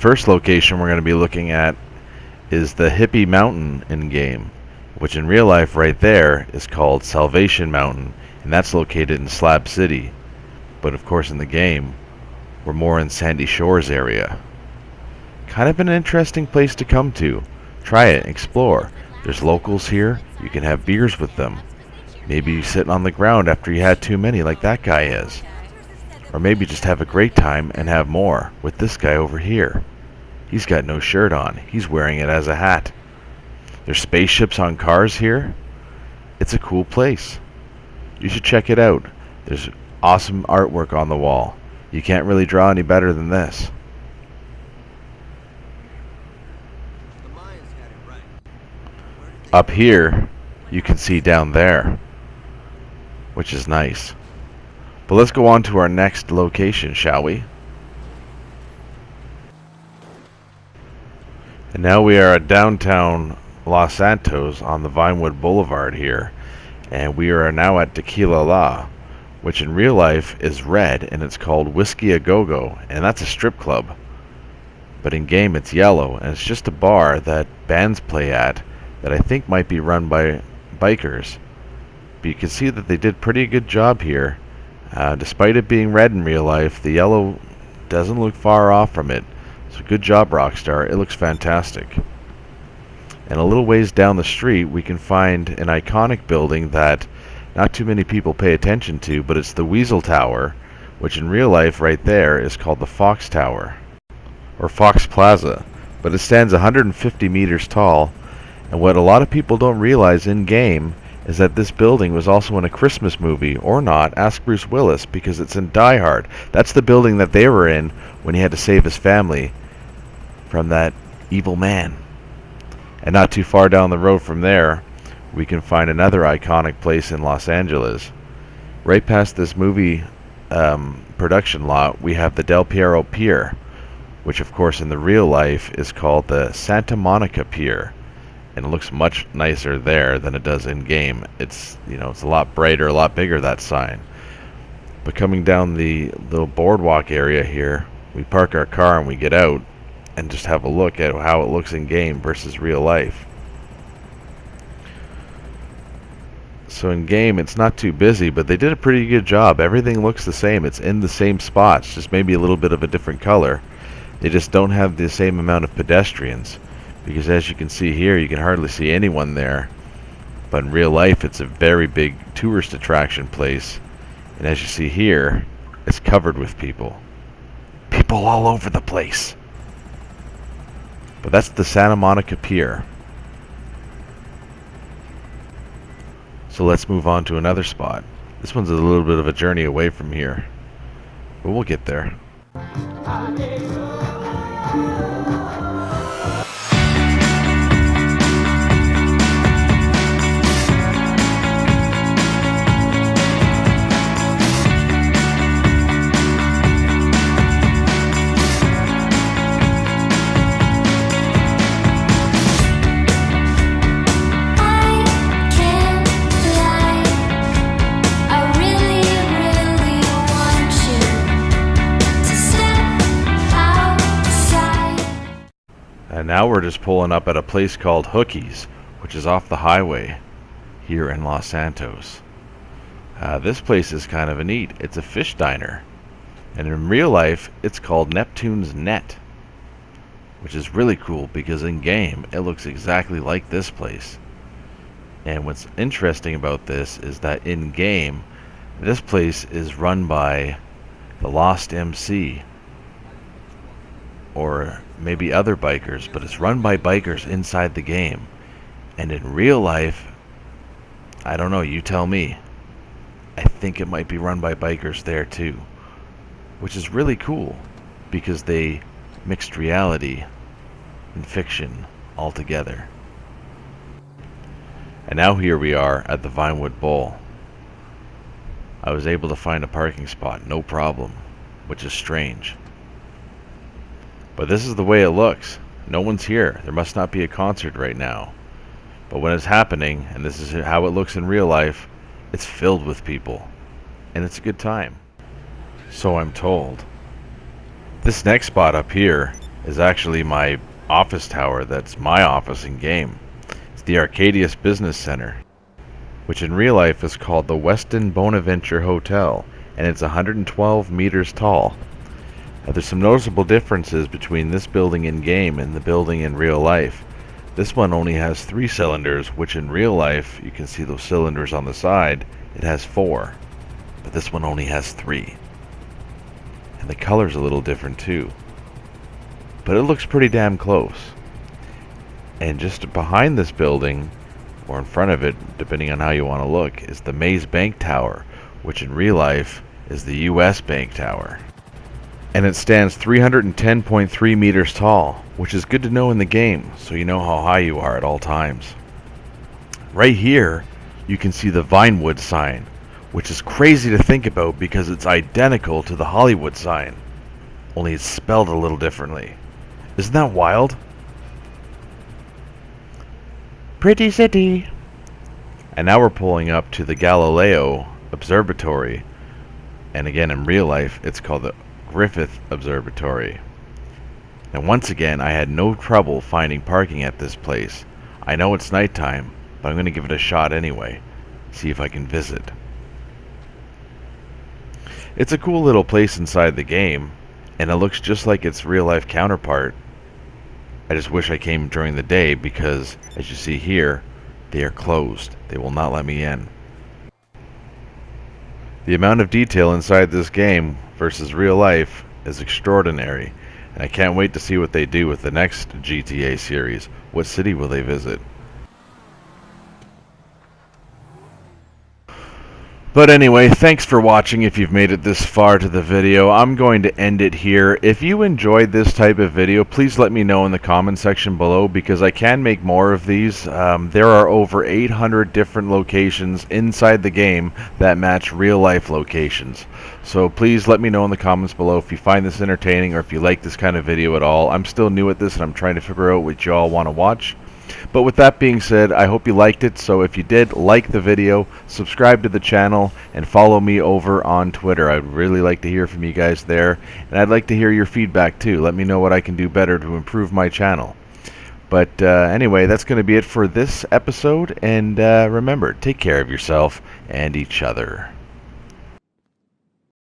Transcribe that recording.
first location we're going to be looking at is the Hippie Mountain in game, which in real life right there is called Salvation Mountain, and that's located in Slab City. But of course in the game, we're more in Sandy Shores area. Kind of an interesting place to come to. Try it, explore. There's locals here, you can have beers with them. Maybe you're sitting on the ground after you had too many like that guy is. Or maybe just have a great time and have more with this guy over here. He's got no shirt on. He's wearing it as a hat. There's spaceships on cars here. It's a cool place. You should check it out. There's awesome artwork on the wall. You can't really draw any better than this. Up here, you can see down there, which is nice. But let's go on to our next location, shall we? And now we are at downtown Los Santos on the Vinewood Boulevard here. And we are now at Tequila La, which in real life is red and it's called Whiskey A Go-Go, and that's a strip club. But in game it's yellow, and it's just a bar that bands play at that I think might be run by bikers. But you can see that they did pretty good job here. Despite it being red in real life, the yellow doesn't look far off from it. So good job, Rockstar. It looks fantastic. And a little ways down the street, we can find an iconic building that not too many people pay attention to, but it's the Weasel Tower, which in real life right there is called the Fox Tower, or Fox Plaza. But it stands 150 meters tall, and what a lot of people don't realize in-game is that this building was also in a Christmas movie, or not, ask Bruce Willis, because it's in Die Hard. That's the building that they were in when he had to save his family from that evil man. And not too far down the road from there, we can find another iconic place in Los Angeles. Right past this movie production lot, we have the Del Piero Pier, which of course in the real life is called the Santa Monica Pier. And it looks much nicer there than it does in game. It's, you know, it's a lot brighter, a lot bigger, that sign. But coming down the little boardwalk area here, we park our car and we get out and just have a look at how it looks in game versus real life. So in game it's not too busy, but they did a pretty good job. Everything looks the same. It's in the same spots, just maybe a little bit of a different color. They just don't have the same amount of pedestrians, because as you can see here, you can hardly see anyone there. But in real life, it's a very big tourist attraction place. And as you see here, it's covered with people. People all over the place. But that's the Santa Monica Pier. So let's move on to another spot. This one's a little bit of a journey away from here, but we'll get there. And now we're just pulling up at a place called Hookie's, which is off the highway here in Los Santos. This place is kind of neat. It's a fish diner. And in real life, it's called Neptune's Net, which is really cool because in game, it looks exactly like this place. And what's interesting about this is that in game, this place is run by the Lost MC, or maybe other bikers, but it's run by bikers inside the game. And in real life, I don't know, you tell me. I think it might be run by bikers there too, which is really cool because they mixed reality and fiction all together. And now here we are at the Vinewood Bowl. I was able to find a parking spot, no problem, which is strange. But this is the way it looks. No one's here. There must not be a concert right now. But when it's happening, and this is how it looks in real life, it's filled with people. And it's a good time. So I'm told. This next spot up here is actually my office tower that's my office in game. It's the Arcadius Business Center, which in real life is called the Westin Bonaventure Hotel, and it's 112 meters tall. There's some noticeable differences between this building in game and the building in real life. This one only has 3 cylinders, which in real life, you can see those cylinders on the side, it has 4. But this one only has 3. And the color's a little different too. But it looks pretty damn close. And just behind this building, or in front of it, depending on how you want to look, is the Maze Bank Tower, which in real life is the US Bank Tower. And it stands 310.3 meters tall, which is good to know in the game, so you know how high you are at all times. Right here, you can see the Vinewood sign, which is crazy to think about because it's identical to the Hollywood sign, only it's spelled a little differently. Isn't that wild? Pretty city! And now we're pulling up to the Galileo Observatory, and again in real life it's called the Griffith Observatory. And once again, I had no trouble finding parking at this place. I know it's nighttime, but I'm going to give it a shot anyway. See if I can visit. It's a cool little place inside the game, and it looks just like its real-life counterpart. I just wish I came during the day because, as you see here, they are closed. They will not let me in. The amount of detail inside this game versus real life is extraordinary, and I can't wait to see what they do with the next GTA series. What city will they visit? But anyway, thanks for watching if you've made it this far to the video. I'm going to end it here. If you enjoyed this type of video, please let me know in the comment section below because I can make more of these. There are over 800 different locations inside the game that match real life locations. So please let me know in the comments below if you find this entertaining or if you like this kind of video at all. I'm still new at this and I'm trying to figure out what y'all want to watch. But with that being said, I hope you liked it. So if you did, like the video, subscribe to the channel, and follow me over on Twitter. I'd really like to hear from you guys there. And I'd like to hear your feedback too. Let me know what I can do better to improve my channel. But anyway, that's going to be it for this episode. And remember, take care of yourself and each other.